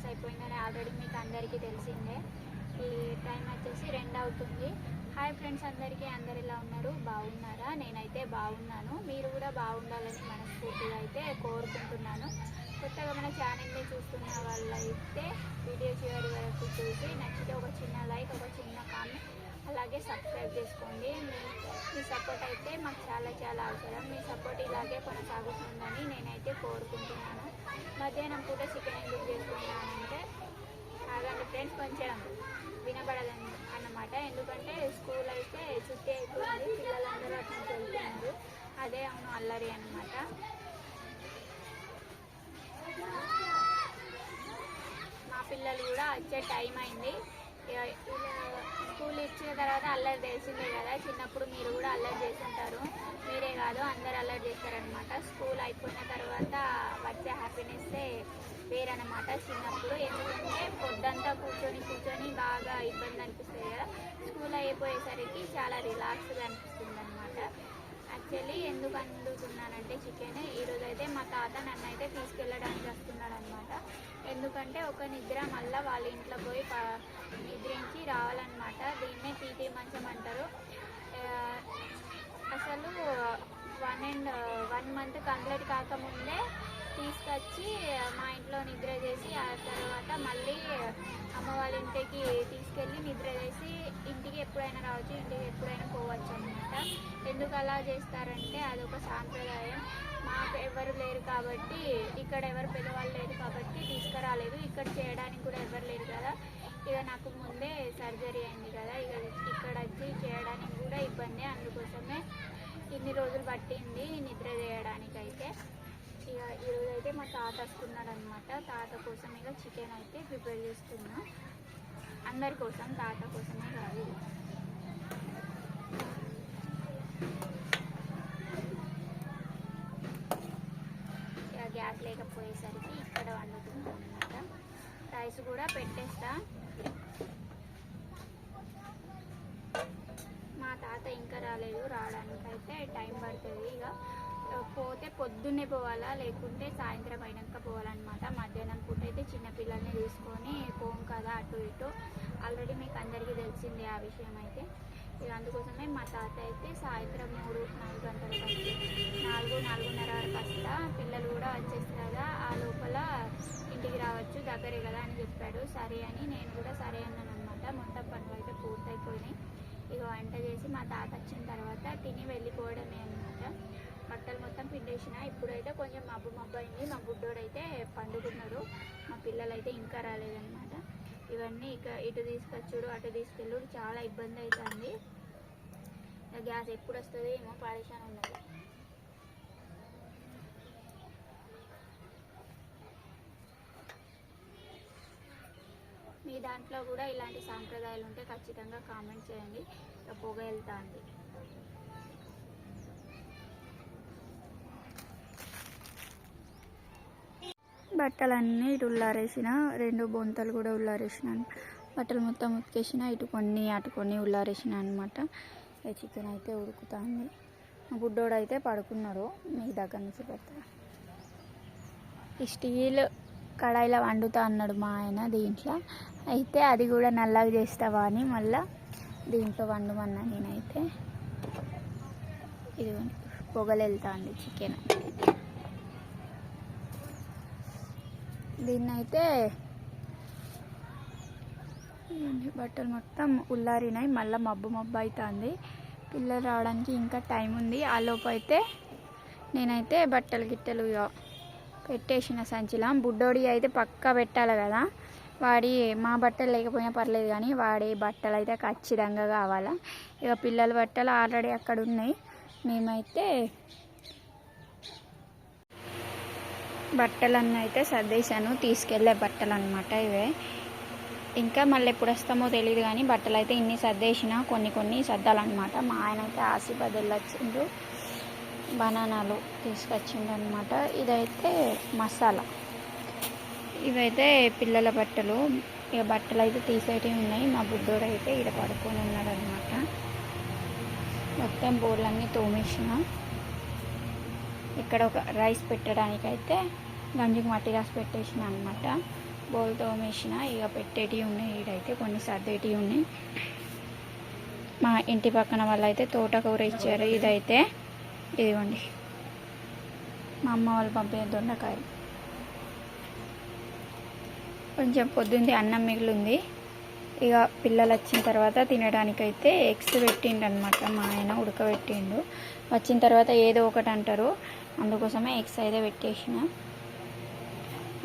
Class అయిపోయిందని already మీకు అందరికీ తెలిసిందే. ఈ టైం వచ్చేసి 2 అవుతుంది. హాయ్ ఫ్రెండ్స్, అందరూ ఎలా ఉన్నారు? బాగున్నారా? నేనైతే బాగున్నాను. మీరు కూడా బాగుండాలని మనస్ఫూర్తిగా అయితే కోరుకుంటున్నాను. కొత్తగా మన ఛానల్ని చూస్తున్న వాళ్ళైతే వీడియో చివరి వరకు చూసి నచ్చితే ఒక చిన్న లైక్, ఒక చిన్న కామెంట్, అలాగే సబ్స్క్రైబ్ చేసుకోండి. మీ సపోర్ట్ అయితే మాకు చాలా అవసరం. మీ సపోర్ట్ ఇలాగే కొనసాగుతుందని నేనైతే కోరుకుంటున్నాను. మధ్యాహ్నం పూట చికెన్ ఎందుకు చేసుకున్నానంటే ఆగండి ఫ్రెండ్స్, కొంచెం వినబడదని అన్నమాట. ఎందుకంటే స్కూల్ అయితే చుట్టి అయిపోయింది, పిల్లలందరూ అటు నుంచి వెళ్తున్నారు. అదే అవును అల్లరి అన్నమాట. మా పిల్లలు కూడా వచ్చే టైం అయింది. స్కూల్ ఇచ్చిన తర్వాత అల్లరి తెలిసిందే కదా, చిన్నప్పుడు మీరు కూడా అల్లరి చేసి ఉంటారు. మీరే కాదు, అందరు అల్లరి చేస్తారనమాట. స్కూల్ అయిపోయిన తర్వాత వచ్చే హ్యాపీనెస్సే వేరనమాట చిన్నప్పుడు. ఎందుకంటే పొద్దంతా కూర్చొని బాగా ఇబ్బంది అనిపిస్తుంది కదా, స్కూల్ అయిపోయేసరికి చాలా రిలాక్స్గా అనిపిస్తుంది అనమాట. యాక్చువల్లీ ఎందుకు అందుతున్నానంటే చికెన్ ఈరోజు అయితే మా తాత నన్ను అయితే తీసుకెళ్ళడానికి వస్తున్నాడు అనమాట. ఎందుకంటే ఒక నిద్ర మళ్ళీ వాళ్ళ ఇంట్లో పోయి నిద్రించి రావాలన్నమాట. దీన్నే టీటీ మంచం అంటారు. అసలు 1 మంత్ కంప్లీట్ కాకముందే తీసుకొచ్చి మా ఇంట్లో నిద్ర చేసి ఆ తర్వాత మళ్ళీ అమ్మ వాళ్ళ ఇంటికి తీసుకెళ్ళి నిద్ర చేసి ఇంటికి ఎప్పుడైనా రావచ్చు, ఇంటికి ఎప్పుడైనా పోవచ్చు అనమాట. ఎందుకు అలా చేస్తారంటే అదొక సాంప్రదాయం. మాకు ఎవరు లేరు కాబట్టి, ఇక్కడ ఎవరు పెద్దవాళ్ళు లేరు కాబట్టి తీసుకురాలేదు. ఇక్కడ చేయడానికి కూడా ఎవరు లేరు కదా. ఇక నాకు ముందే సర్జరీ అయింది కదా, ఇక ఇక్కడ వచ్చి చేయడానికి కూడా ఇబ్బంది. అందుకోసమే ఇన్ని రోజులు పట్టింది నిద్ర చేయడానికైతే. ఇక ఈరోజు అయితే మా తాత వస్తున్నాడు అనమాట. తాత కోసం ఇక చికెన్ అయితే ప్రిపేర్ చేస్తున్నా. అందరి కోసం, తాత కోసమే కాదు. ఇక గ్యాస్ లేకపోయేసరికి ఇక్కడ వండుతున్నాను అనమాట. రైస్ కూడా పెట్టేస్తా. మా తాత ఇంకా రాలేదు, రావడానికైతే టైం పడుతుంది. ఇక పోతే పొద్దున్నే పోవాలా, లేకుంటే సాయంత్రం అయినాక పోవాలన్నమాట. మధ్యాహ్నం పూట అయితే చిన్నపిల్లల్ని తీసుకొని పోం కదా అటు ఇటు. ఆల్రెడీ మీకు అందరికీ తెలిసిందే ఆ విషయం అయితే. ఇక అందుకోసమే మా తాత అయితే సాయంత్రం 3-4 గంటలకు వచ్చి 4-4:30 వరకు వస్తా. పిల్లలు కూడా వచ్చేస్తారు కదా, ఆ లోపల ఇంటికి రావచ్చు, దగ్గరే కదా అని చెప్పాడు. సరే అని నేను కూడా సరే అన్నాను అనమాట. మొత్తం పనులు అయితే పూర్తయిపోయినాయి. ఇక వంట చేసి మా తాత వచ్చిన తర్వాత తిని వెళ్ళిపోవడమే అనమాట. బట్టలు మొత్తం పిండేసిన. ఇప్పుడైతే కొంచెం మబ్బు అయింది. మా బుడ్డోడైతే పండుకున్నాడు, మా పిల్లలు అయితే ఇంకా రాలేదన్నమాట. ఇవన్నీ ఇక ఇటు తీసుకొచ్చుడు, అటు తీసుకెళ్ళుడు చాలా ఇబ్బంది అవుతుంది. గ్యాస్ ఎప్పుడు వస్తుంది ఏమో పరేషాన్ ఉన్నది. మీ దాంట్లో కూడా ఇలాంటి సాంప్రదాయాలు ఉంటే ఖచ్చితంగా కామెంట్ చేయండి. ఇక పొగ వెళ్తా ఉంది. బట్టలన్నీ ఇటు ఉల్లారేసిన, 2 బొంతలు కూడా ఉల్లారేసినాను. బట్టలు మొత్తం ఉతికేసిన, ఇటు కొన్ని అటు కొన్ని ఉల్లారేసిన అనమాట. చికెన్ అయితే ఉడుకుతుంది. బుడ్డోడు అయితే పడుకున్నాడు. మీ దగ్గర నుంచి పెడతా. ఈ స్టీల్ కడాయిలో వండుతా అన్నాడు మా ఆయన దీంట్లో. అయితే అది కూడా నల్లగా చేస్తావా అని మళ్ళీ దీంట్లో వండమన్నా నేనైతే. ఇది పొగలు వెళ్తా ఉంది చికెన్. దీన్నైతే బట్టలు మొత్తం ఉల్లారినాయి. మళ్ళీ మబ్బు అవుతుంది. పిల్లలు రావడానికి ఇంకా టైం ఉంది. ఆ లోపు అయితే నేనైతే బట్టలు గిట్టలు పెట్టేసిన సంచిలా. బుడ్డోడి అయితే పక్కా పెట్టాలి కదా, వాడి మా బట్టలు లేకపోయినా పర్లేదు కానీ వాడి బట్టలు అయితే ఖచ్చితంగా కావాలా. ఇక పిల్లల బట్టలు ఆల్రెడీ అక్కడ ఉన్నాయి. మేమైతే బట్టలన్నీ అయితే సర్దేశాను, తీసుకెళ్ళే బట్టలు అనమాట ఇవే. ఇంకా మళ్ళీ ఎప్పుడు వస్తామో తెలియదు కానీ బట్టలు అయితే ఇన్ని సర్దేసిన, కొన్ని సర్దాలన్నమాట. మా ఆయన అయితే ఆశీర్వాద్ వెళ్ళొచ్చిండు, బనానాలు తీసుకొచ్చిండు అనమాట. ఇదైతే మసాలా, ఇవైతే పిల్లల బట్టలు. ఇక బట్టలు అయితే తీసేటివి ఉన్నాయి. మా బుడ్డోడు అయితే ఇక్కడ పడుకొని ఉన్నాడు అనమాట. మొత్తం బోర్లన్నీ తోమేసిన. ఇక్కడ ఒక రైస్ పెట్టడానికైతే గంజికి మట్టి రాసి పెట్టేసిన అనమాట. బౌల్ తోమేసిన. ఇక పెట్టేటివి ఉన్నాయి, ఈడైతే కొన్ని సర్దేటివి ఉన్నాయి. మా ఇంటి పక్కన వాళ్ళు అయితే తోటకూర ఇచ్చారు. ఇదైతే ఇదిగోండి మా అమ్మ వాళ్ళు పంపిన దొండకాయలు. కొంచెం పొద్దుంది అన్నం మిగిలింది. ఇక పిల్లలు వచ్చిన తర్వాత తినడానికైతే ఎగ్స్ పెట్టిండు అనమాట. మా ఆయన ఉడకబెట్టిండు. వచ్చిన తర్వాత ఏదో ఒకటి అంటారు, అందుకోసమే ఎగ్స్ అయితే పెట్టేసిన.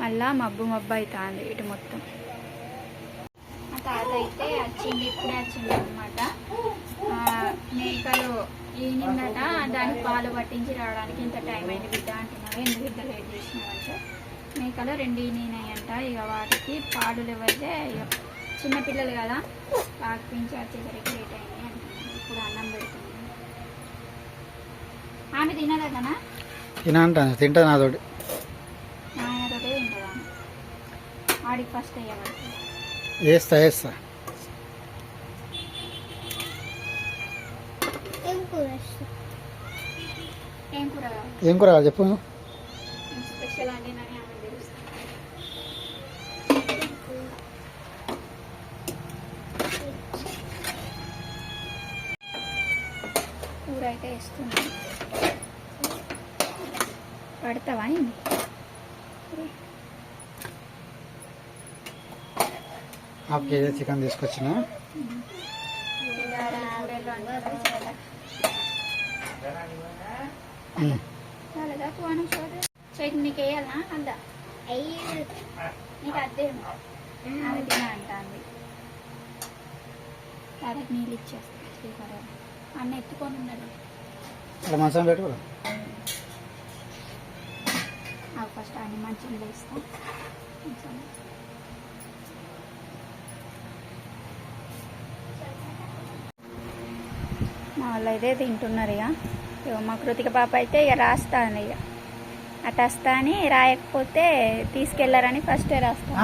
మళ్ళా మబ్బు అవుతుంది ఇటు మొత్తం. మా తాత అయితే వచ్చింది, ఇప్పుడే వచ్చింది అనమాట. మేకలు ఈనిందట, దానికి పాలు పట్టించి రావడానికి ఇంత టైం అయింది బిడ్డ అంటున్నారు. ఎందుకు బిడ్డ లేట్ చేసినామంటే మేకలు 2 ఈనినాయంట. ఇక వాటికి పాలు ఇవ్వతే ఇక చిన్నపిల్లలు కదా, వాకించి వచ్చేసరికి లేట్ అయింది అంటున్నాను. ఇప్పుడు అన్నం పెడుతున్నాను. ఆమె తినదనా? తింటా నాతోటి. ఆయనతోటే తింటుందా? ఆడికి ఫస్ట్ వేయబడుతుంది. వేస్తా ఏం కూర కావాలి చెప్పు. స్పెషల్ అంటే నాకు ఆమె తెలుసు. కూర అయితే వేస్తుంది. పడతావా ఏంది? హాఫ్ కేజీ చికెన్ తీసుకొచ్చిన. నీకు వేయాలా? అందా నీకు అద్దేమో అది తిన అంటుంది. దానికి నీళ్ళు ఇచ్చేస్తా. అన్న ఎత్తుకొని ఉన్నది. మంచం పెట్టు. ఫస్ట్ అన్ని మంచిగా వేస్తాం. మా వాళ్ళు అయితే తింటున్నారు. ఇక మా కృతిక పాప అయితే ఇక రాస్తాను. ఇక అటు వస్తా అని, రాయకపోతే తీసుకెళ్లారని ఫస్టే రాస్తా.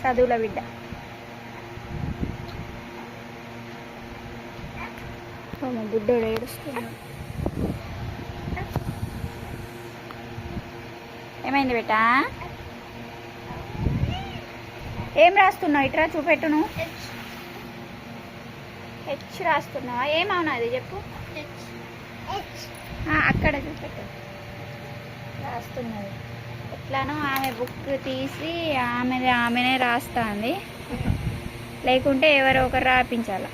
చదువుల బిడ్డ. మా బుడ్డోడు ఏడుస్తున్నాడు. ఏమైంది బేటా? ఏం రాస్తున్నావు? ఇట్రా చూపెట్టును. హెచ్ రాస్తున్నావా? ఏమవునా అది చెప్పు. అక్కడ చూపెట్టు. రాస్తున్నది. ఎట్లానో ఆమె బుక్ తీసి ఆమెనే రాస్తుంది, లేకుంటే ఎవరో ఒకరు రాపించాల.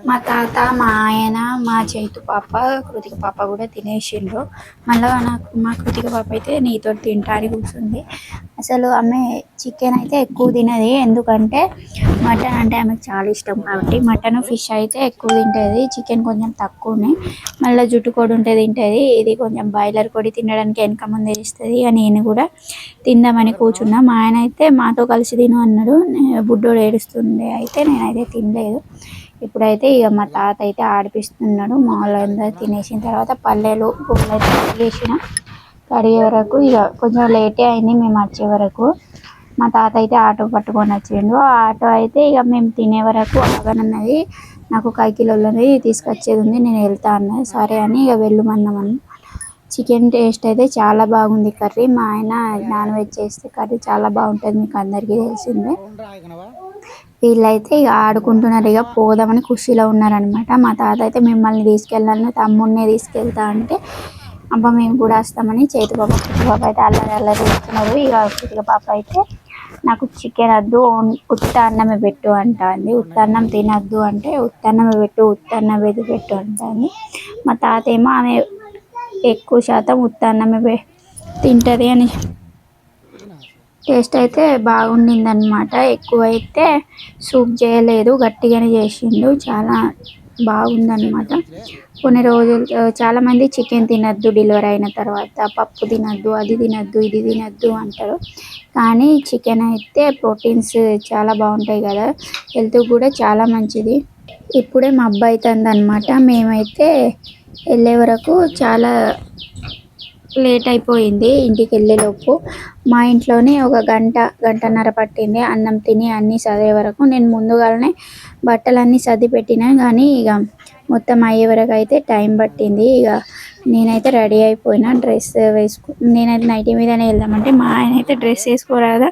మా తాత, మా ఆయన, మా చైతు పాప, కృతిక పాప కూడా తినేసిండ్రు. మళ్ళీ మా కృతిక పాప అయితే నీతో తింటా అని కూర్చుంది. అసలు ఆమె చికెన్ అయితే ఎక్కువ తినది, ఎందుకంటే మటన్ అంటే ఆమెకు చాలా ఇష్టం కాబట్టి. మటన్, ఫిష్ అయితే ఎక్కువ తింటుంది, చికెన్ కొంచెం తక్కువనే. మళ్ళీ జుట్టు కొడి ఉంటే తింటుంది. ఇది కొంచెం బాయిలర్ కొడి తినడానికి వెనక ముందే ఇస్తుంది. ఇక నేను కూడా తిందామని కూర్చున్నా. మా ఆయన అయితే మాతో కలిసి తిను అన్నాడు. బుడ్డోడు ఏడుస్తుండే అయితే నేనైతే తినలేదు. ఇప్పుడైతే ఇక మా తాత అయితే ఆడిపిస్తున్నాడు. మా వాళ్ళందరూ తినేసిన తర్వాత పల్లెలు పువ్వులు అయితే కడిగే వరకు ఇక కొంచెం లేటే అయింది. మేము వచ్చే వరకు మా తాత అయితే ఆటో పట్టుకొని వచ్చిండు. ఆ ఆటో అయితే ఇక మేము తినే వరకు ఆగనన్నది. నాకు 1 కిలోలది తీసుకొచ్చేది ఉంది, నేను వెళ్తా అన్నది. సరే అని ఇక వెళ్ళమన్నామని. చికెన్ టేస్ట్ అయితే చాలా బాగుంది కర్రీ. మా ఆయన నాన్ వెజ్ చేస్తే కర్రీ చాలా బాగుంటుంది, మీకు అందరికీ తెలిసిందే. వీళ్ళైతే ఇక ఆడుకుంటున్నారు, ఇక పోదామని ఖుషీలో ఉన్నారనమాట. మా తాత అయితే మిమ్మల్ని తీసుకెళ్ళాలని, తమ్ముడినే తీసుకెళ్తా అంటే అబ్బా మేము కూడా వస్తామని చేతి పాప, కుట్టి పాప అయితే అల్లరి చేస్తున్నారు. ఇక కుట్టిక పాప అయితే నాకు చికెన్ వద్దు, ఉత్త అన్నమే పెట్టు అంటుంది. ఉత్త అన్నం తినద్దు అంటే ఉత్త అన్నమే పెట్టు, ఉత్త అన్నం పెట్టు అంటుంది. మా తాత ఏమో ఆమె ఎక్కువ శాతం ఉత్త అన్నమే తింటుంది అని. టేస్ట్ అయితే బాగుండింది అనమాట. ఎక్కువైతే సూప్ చేయలేదు, గట్టిగానే చేసిండు. చాలా బాగుందన్నమాట. కొన్ని రోజులు చాలామంది చికెన్ తినద్దు డెలివరీ అయిన తర్వాత, పప్పు తినద్దు, అది తినద్దు, ఇది తినద్దు అంటారు. కానీ చికెన్ అయితే ప్రోటీన్స్ చాలా బాగుంటాయి కదా, హెల్త్ కూడా చాలా మంచిది. ఇప్పుడే మబ్బు అవుతుంది అనమాట. మేమైతే వెళ్ళే వరకు చాలా లేట్ అయిపోయింది. ఇంటికి వెళ్ళేలోపు మా ఇంట్లోనే ఒక గంటన్నర పట్టింది అన్నం తిని అన్నీ చదివే వరకు. నేను ముందుగానే బట్టలన్నీ సర్ది పెట్టినా కానీ ఇక మొత్తం అయ్యే వరకు అయితే టైం పట్టింది. ఇక నేనైతే రెడీ అయిపోయినా, డ్రెస్ నేనైతే నైటీ మీదనే వెళ్దామంటే మా ఆయన అయితే డ్రెస్ వేసుకోరాదా,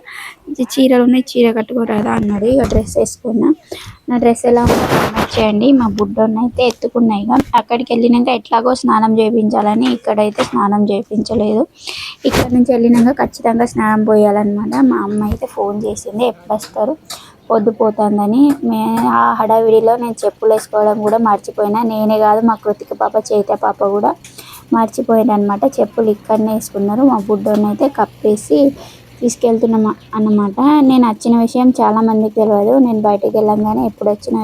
చీరలు ఉన్నాయి చీర కట్టుకోరాదా అన్నాడు. ఇక డ్రెస్ వేసుకున్నా. నా డ్రెస్ ఎలా ఉందో కామెంట్ చేయండి. మా బుడ్డోని అయితే ఎత్తుకున్నాయి. ఇక అక్కడికి వెళ్ళినాక ఎట్లాగో స్నానం చేయించాలని ఇక్కడైతే స్నానం చేయించలేదు. ఇక్కడ నుంచి వెళ్ళినాక ఖచ్చితంగా స్నానం పోయాలన్నమాట. మా అమ్మ అయితే ఫోన్ చేసింది ఎప్పుడు వస్తారు, పొద్దుపోతుందని. ఆ హడావిడిలో నేను చెప్పులు వేసుకోవడం కూడా మర్చిపోయినా. నేనే కాదు మా కృతిక పాప చైత్య పాప కూడా మర్చిపోయారు అనమాట. చెప్పులు ఇక్కడనే వేసుకున్నారు. మా బుడ్డోని అయితే కప్పేసి తీసుకెళ్తున్నాం అన్నమాట. నేను వచ్చిన విషయం చాలామందికి తెలియదు. నేను బయటకు వెళ్ళంగానే ఎప్పుడు వచ్చినా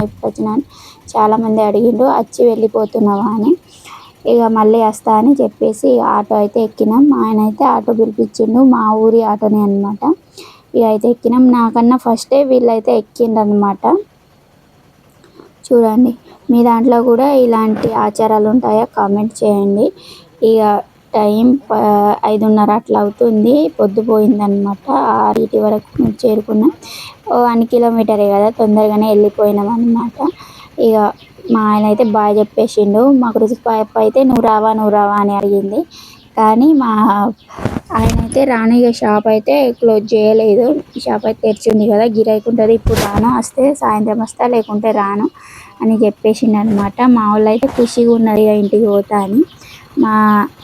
అని చాలామంది అడిగిండు, వచ్చి వెళ్ళిపోతున్నావా అని. ఇక మళ్ళీ వస్తా అని చెప్పేసి ఆటో అయితే ఎక్కినాం. ఆయన అయితే ఆటో పిలిపించిండు, మా ఊరి ఆటోనే అనమాట. ఇక అయితే ఎక్కినాం. నాకన్నా ఫస్టే వీళ్ళైతే ఎక్కిండ్రనమాట. చూడండి, మీ దాంట్లో కూడా ఇలాంటి ఆచారాలు ఉంటాయా కామెంట్ చేయండి. ఇక టైం 5:30 అట్లా అవుతుంది, పొద్దుపోయిందనమాట. 6 వరకు మేము చేరుకున్నాం. 1 కిలోమీటరే కదా, తొందరగానే వెళ్ళిపోయినాం అనమాట. ఇక మా ఆయన అయితే బాగా చెప్పేసిండు. మా కృతి పాప అయితే నువ్వు రావా అని అడిగింది. కానీ మా ఆయన అయితే రాను, ఇక షాప్ అయితే క్లోజ్ చేయలేదు. షాప్ అయితే తెరిచింది కదా, గిరాకీ ఉంటుంది, ఇప్పుడు రాను, వస్తే సాయంత్రం వస్తా లేకుంటే రాను అని చెప్పేసిండు అనమాట. మా వాళ్ళు అయితే ఖుషిగా ఉన్నారు ఇక ఇంటికి పోతా అని. మా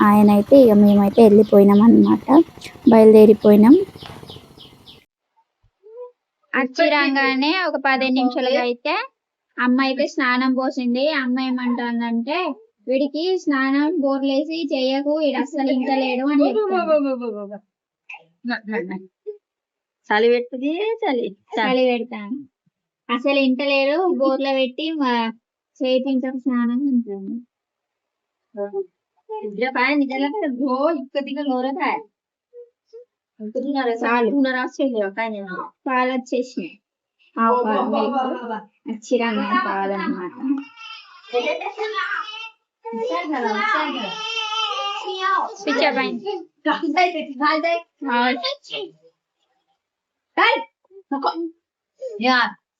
ఆయన అయితే ఇక మేమైతే వెళ్ళిపోయినాం అనమాట, బయలుదేరిపోయినాం. వచ్చి రాగానే ఒక 15 నిమిషాలుగా అయితే అమ్మ అయితే స్నానం పోసింది. అమ్మ ఏమంటుందంటే, వీడికి స్నానం బోర్లేసి చెయ్యకు, వీడు అస్సలు ఇంకా లేడు అని చలి పెడుతుంది, చలి పెడతాను, అసలు ఇంట లేడు, బోర్లో పెట్టి చేయించక స్నానం ఉంటుంది. పాలు వచ్చేసినాయి, చిరంగా పాలన్నమాట.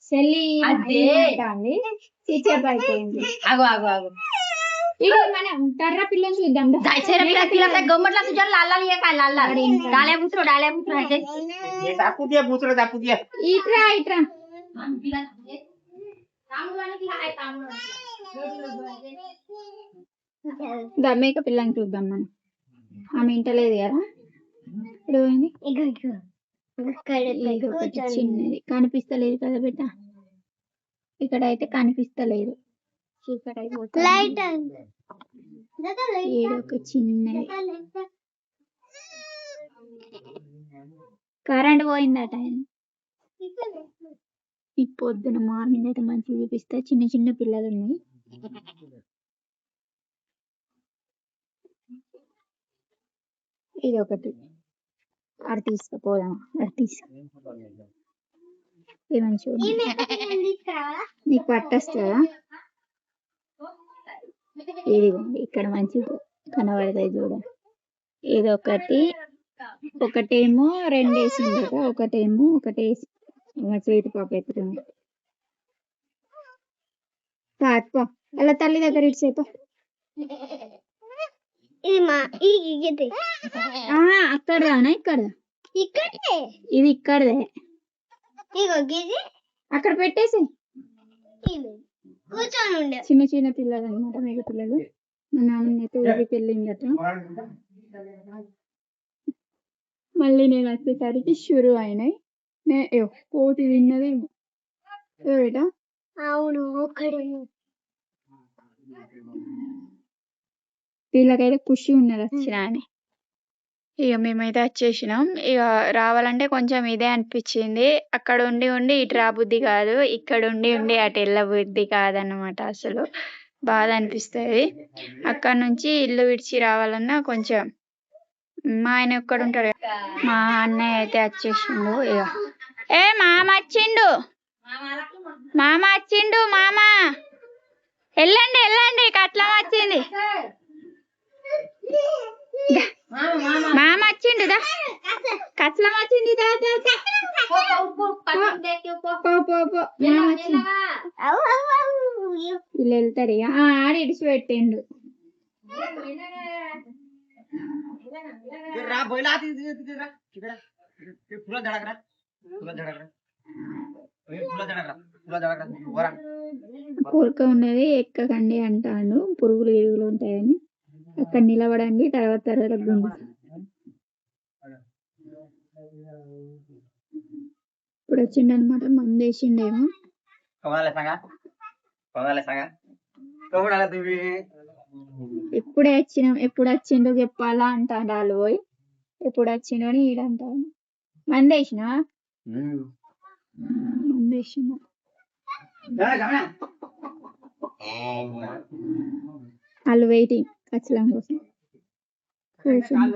సెల్లి స్విచ్ అయిపోయింది. ఇక మనం కర్ర పిల్లని చూద్దాం. గమ్మట్ల చూడాలి, అల్లాలి ఇట్రా ఇట్రా దమ్మేక పిల్లని చూద్దాం మనం. ఆమె ఇంటలేదు కదా, చిన్నది కనిపిస్తలేదు కదా బిడ్డ, ఇక్కడ అయితే కనిపిస్తలేదు. ఒక చిన్నది కరెంట్ పోయిందట. ఈ పొద్దున మార్నింగ్ అయితే మంచిగా చూపిస్తా. చిన్న చిన్న పిల్లలు ఉన్నాయి. ఇది ఒకటి అటు తీసుకుపోదాం, అటు ఏమని చూడు, నీకు పట్టొస్తుందా? ఇదిగోండి ఇక్కడ మంచిగా కనబడతాయి చూడ. ఇది ఒకటేమో 2 వేసింది, ఒకటేమో ఒకటేసి మా చేతి పాప ఎత్తుతుంది. అలా తల్లి దగ్గర ఇటుసేప అక్కడ రానా, ఇక్కడ ఇది ఇక్కడదే, అక్కడ పెట్టేసి. చిన్న చిన్న పిల్లలు అనమాట, మగ పిల్లలు. మా నాన్నైతే ఊరికి వెళ్ళిందట. మళ్ళీ నేను వచ్చేసరికి షురు అయినాయి. కోటి తిన్నది బేటా. అవును, వీళ్ళకైతే ఖుషి ఉన్నది వచ్చిన అని. ఇక మేమైతే వచ్చేసినాం. ఇక రావాలంటే కొంచెం ఇదే అనిపించింది. అక్కడ ఉండి ఉండి ఇటు రాబుద్ధి కాదు, ఇక్కడ ఉండి ఉండి అటు వెళ్ళబుద్ధి కాదన్నమాట. అసలు బాధ అనిపిస్తుంది. అక్కడ నుంచి ఇల్లు విడిచి రావాలన్నా కొంచెం. మా ఆయన ఒక్కడ ఉంటాడు, మా అన్నయ్య అయితే వచ్చేసిండు. ఇక మామ వచ్చిండు, మామ వెళ్ళండి కట్లం వచ్చింది. మామ వచ్చిండు దా కచ్చలం వచ్చింది దా దా, దా. పో, పో, పో. మామ వచ్చిండు. వీళ్ళు వెళ్తారు ఇక ఆడ ఇడిచి పెట్టిండు కోరిక ఉన్నది ఎక్కకండి అంటాడు పురుగులు గిరుగులు ఉంటాయని అక్కడ నిలబడండి తర్వాత తర్వాత గుండు ఇప్పుడు వచ్చిండు అనమాట మంది వేసిండేమో ఎప్పుడే వచ్చినాం ఎప్పుడు వచ్చిండో చెప్పాలా అంటాడు వాళ్ళు పోయి ఎప్పుడు వచ్చిండో అని ఈడంటాడు మంది వేసినా మంది వేసిన వాళ్ళు వెయిటింగ్ ఖచ్చితం కోసం కూర్చుని